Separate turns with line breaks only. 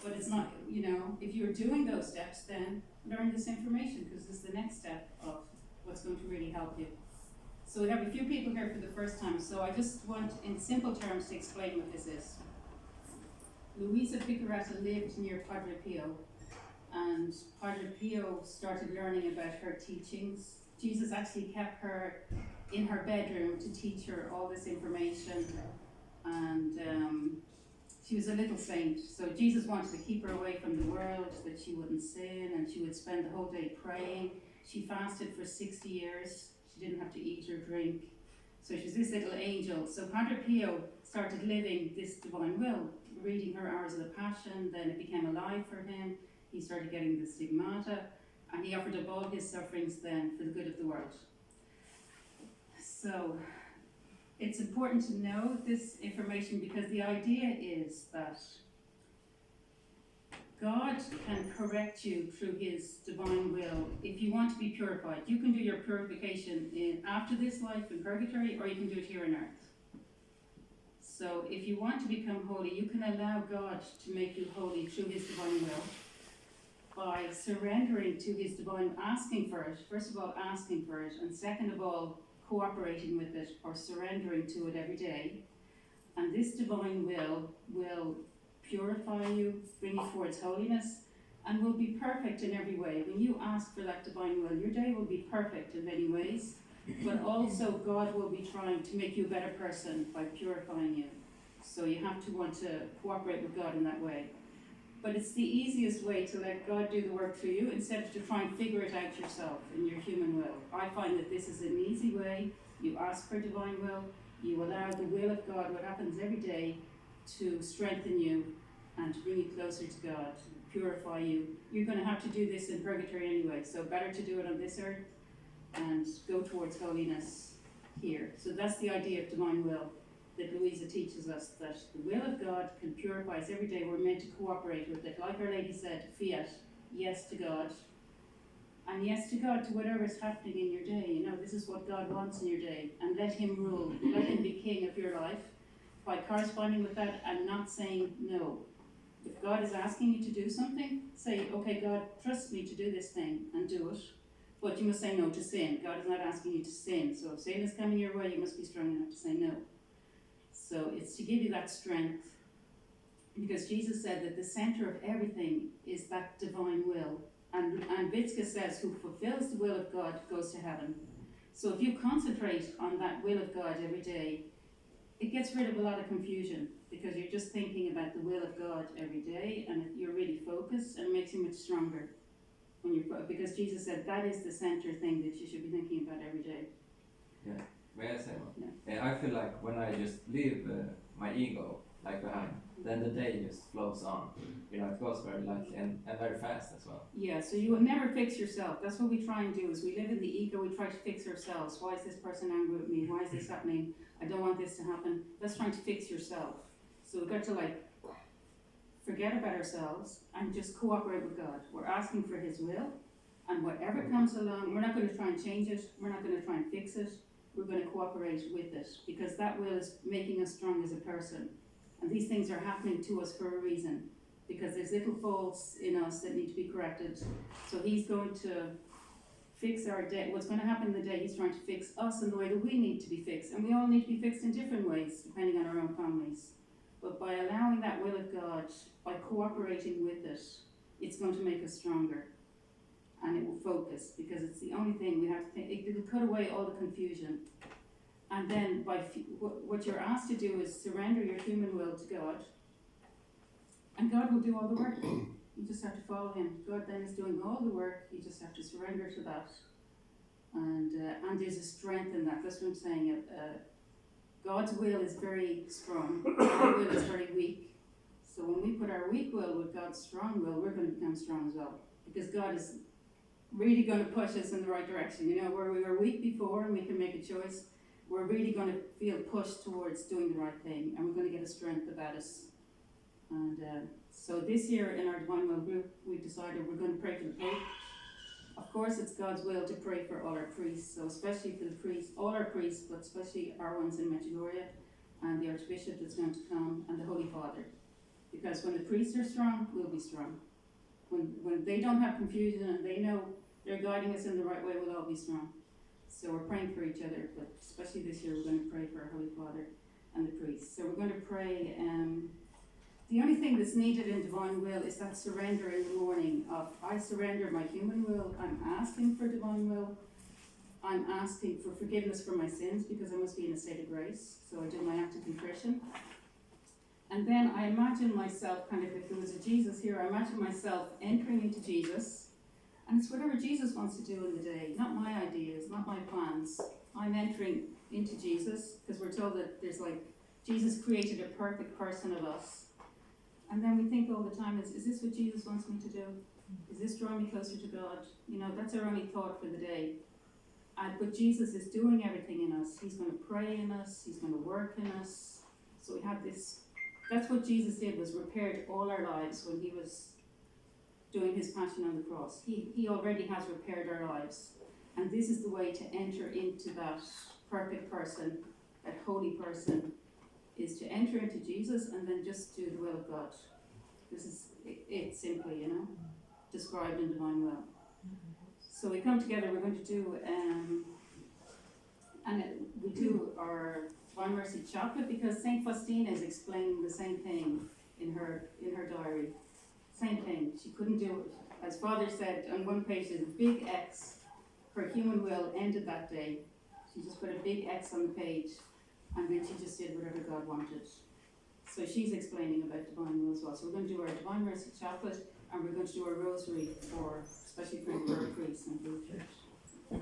But it's not, if you're doing those steps, then learn this information, because this is the next step of what's going to really help you. So we have a few people here for the first time, so I just want, in simple terms, to explain what this is. Luisa Piccarreta lived near Padre Pio, and Padre Pio started learning about her teachings. Jesus actually kept her in her bedroom to teach her all this information, and she was a little saint. So Jesus wanted to keep her away from the world, that she wouldn't sin, and she would spend the whole day praying. She fasted for 60 years. She didn't have to eat or drink. So she was this little angel. So Padre Pio started living this divine will, reading her Hours of the Passion. Then it became alive for him. He started getting the stigmata, and he offered up all his sufferings then for the good of the world. So it's important to know this information, because the idea is that God can correct you through his divine will. If you want to be purified, you can do your purification after this life in purgatory, or you can do it here on earth. So if you want to become holy, you can allow God to make you holy through his divine will by surrendering to his divine, asking for it. First of all, asking for it, and second of all, cooperating with it or surrendering to it every day. And this divine will purify you, bring you towards holiness, and will be perfect in every way. When you ask for that divine will, your day will be perfect in many ways, but also God will be trying to make you a better person by purifying you. So you have to want to cooperate with God in that way. But it's the easiest way to let God do the work through you, instead of to try and figure it out yourself in your human will. I find that this is an easy way. You ask for divine will, you allow the will of God, what happens every day, to strengthen you and to bring you closer to God, purify you. You're going to have to do this in purgatory anyway, so better to do it on this earth and go towards holiness here. So that's the idea of divine will that Luisa teaches us, that the will of God can purify us every day. We're meant to cooperate with it. Like Our Lady said, fiat, yes to God. And yes to God to whatever is happening in your day. This is what God wants in your day. And let him rule. Let him be king of your life by corresponding with that and not saying no. If God is asking you to do something, say, okay, God, trust me to do this thing, and do it. But you must say no to sin. God is not asking you to sin. So if sin is coming your way, you must be strong enough to say no. So it's to give you that strength, because Jesus said that the center of everything is that divine will. And Witzke says, who fulfills the will of God goes to heaven. So if you concentrate on that will of God every day, it gets rid of a lot of confusion, because you're just thinking about the will of God every day, and you're really focused, and it makes you much stronger. Because Jesus said that is the center thing that you should be thinking about every day.
Yeah. May I say one?
Yeah.
I feel like when I just leave my ego behind, then the day just flows on. It goes very lightly and very fast as well.
Yeah, so you will never fix yourself. That's what we try and do, is we live in the ego, we try to fix ourselves. Why is this person angry with me? Why is this happening? I don't want this to happen. That's trying to fix yourself. So we've got to forget about ourselves and just cooperate with God. We're asking for his will, and whatever comes along, we're not going to try and change it. We're not going to try and fix it. We're going to cooperate with it, because that will is making us strong as a person. And these things are happening to us for a reason, because there's little faults in us that need to be corrected. So he's going to fix our day. What's going to happen in the day, he's trying to fix us in the way that we need to be fixed. And we all need to be fixed in different ways, depending on our own families. But by allowing that will of God, by cooperating with it, it's going to make us stronger. And it will focus, because it's the only thing we have to think. It will cut away all the confusion. And then what you're asked to do is surrender your human will to God, and God will do all the work. You just have to follow him. God then is doing all the work. You just have to surrender to that. And there's a strength in that. That's what I'm saying. God's will is very strong. Our will is very weak. So when we put our weak will with God's strong will, we're going to become strong as well. Because God is really going to push us in the right direction. Where we were weak before and we can make a choice, we're really going to feel pushed towards doing the right thing, and we're going to get a strength about us. And so this year in our Divine Will group, we've decided we're going to pray for the Pope. Of course, it's God's will to pray for all our priests, so especially for the priests, all our priests, but especially our ones in Medjugorje, and the Archbishop that's going to come, and the Holy Father. Because when the priests are strong, we'll be strong. When they don't have confusion and they know they're guiding us in the right way, we'll all be strong. So we're praying for each other, but especially this year we're going to pray for our Holy Father and the priests. So we're going to pray. The only thing that's needed in divine will is that surrender in the morning of, I surrender my human will, I'm asking for divine will, I'm asking for forgiveness for my sins because I must be in a state of grace, so I do my act of contrition. And then I imagine myself, kind of, if there was a Jesus here, I imagine myself entering into Jesus, and it's whatever Jesus wants to do in the day, not my ideas, not my plans. I'm entering into Jesus, because we're told that there's like, Jesus created a perfect person of us. And then we think all the time, is this what Jesus wants me to do? Is this drawing me closer to God? You know, that's our only thought for the day. But Jesus is doing everything in us. He's going to pray in us. He's going to work in us. So we have this, that's what Jesus did, was repaired all our lives when he was doing his passion on the cross. He already has repaired our lives. And this is the way to enter into that perfect person, that holy person, is to enter into Jesus and then just do the will of God. This is it simply, you know, described in divine will. So we come together, we're going to do, we do our Divine Mercy Chaplet because Saint Faustina is explaining the same thing in her diary. Same thing, she couldn't do it. As Father said, on one page there's a big X. Her human will ended that day. She just put a big X on the page. And then she just did whatever God wanted. So she's explaining about divine will as well. So we're going to do our Divine Mercy Chaplet, and we're going to do our rosary for, especially for the priests and the church.